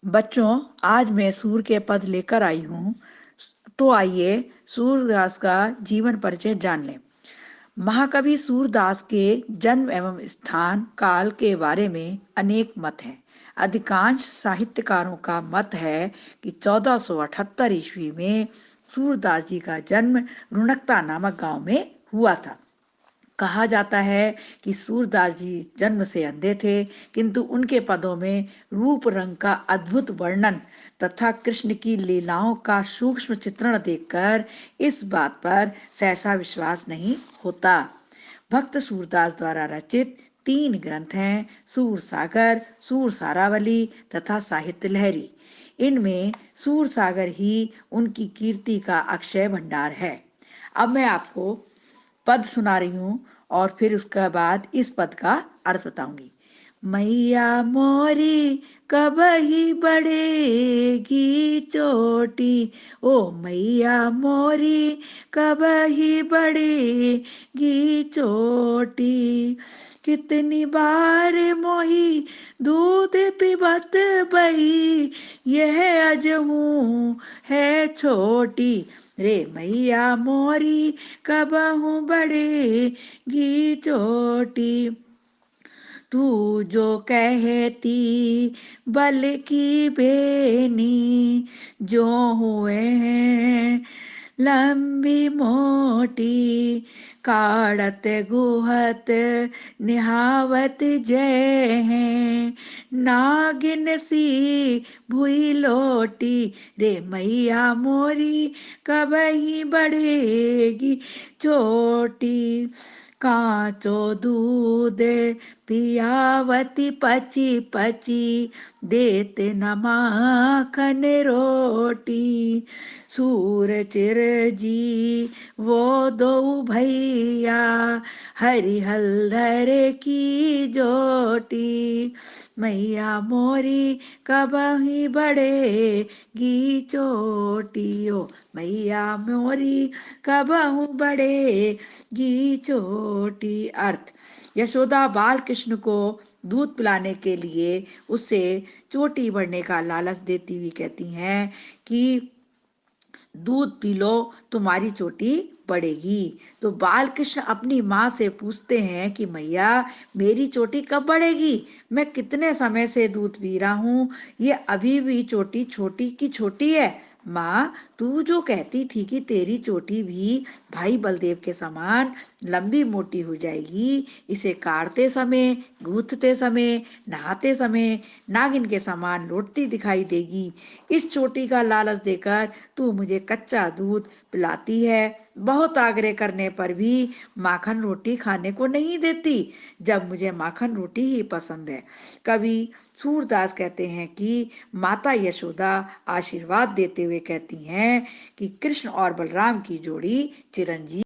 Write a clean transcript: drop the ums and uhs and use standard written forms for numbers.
बच्चों, आज मैं सूर के पद लेकर आई हूँ। तो आइए सूरदास का जीवन परिचय जान लें। महाकवि सूरदास के जन्म एवं स्थान काल के बारे में अनेक मत हैं। अधिकांश साहित्यकारों का मत है कि 1478 ईस्वी में सूरदास जी का जन्म रुणकता नामक गांव में हुआ था। कहा जाता है कि सूरदास जी जन्म से अंधे थे, किंतु उनके पदों में रूप रंग का अद्भुत वर्णन तथा कृष्ण की लीलाओं का सूक्ष्म चित्रण देखकर इस बात पर सहसा विश्वास नहीं होता। भक्त सूरदास द्वारा रचित 3 ग्रंथ हैं: सूर सागर, सूर सारावली तथा साहित्य लहरी। इनमें सूर सागर ही उनकी कीर्ति का अक्षय भंडार है। अब मैं आपको पद सुना रही हूँ और फिर उसके बाद इस पद का अर्थ बताऊंगी। मैया मोरी कब ही बढ़ेगी चोटी, ओ मैया मोरी कब ही बढ़ेगी चोटी। कितनी बार मोही दूध पिबत बही, यह अजहू है छोटी। रे मैया मोरी कबहू बढ़ेगी चोटी। तू जो कहती बल की बेनी, जो हुए हैं लंबी मोटी। काढ़त गुहत निहावत जय है, नागिन सी भुई लोटी। रे मैया मोरी कब ही बढ़ेगी चोटी। कांचो दूध पियावती पची पची, देते न माखन रोटी। सूर चिर जी वो दो भैया, हरिहलधर की जोटी। मैया मोरी कब ही बढ़ेगी चोटी, ओ मैया मोरी कब बढ़ेगी चोटी। अर्थ: यशोदा बाल कृष्ण को दूध पिलाने के लिए उससे चोटी बढ़ने का लालच देती हुई कहती हैं कि दूध पी लो, तुम्हारी चोटी बढ़ेगी। तो बाल कृष्ण अपनी माँ से पूछते हैं कि मैया, मेरी चोटी कब बढ़ेगी? मैं कितने समय से दूध पी रहा हूँ, ये अभी भी चोटी छोटी की छोटी है। माँ, तू जो कहती थी कि तेरी चोटी भी भाई बलदेव के समान लंबी मोटी हो जाएगी, इसे काटते समय, गूंथते समय, नहाते समय नागिन के समान लौटती दिखाई देगी। इस चोटी का लालच देकर तू मुझे कच्चा दूध पिलाती है, बहुत आग्रह करने पर भी माखन रोटी खाने को नहीं देती, जब मुझे माखन रोटी ही पसंद है। कवि सूरदास कहते हैं कि माता यशोदा आशीर्वाद देते हुए कहती हैं कि कृष्ण और बलराम की जोड़ी चिरंजीव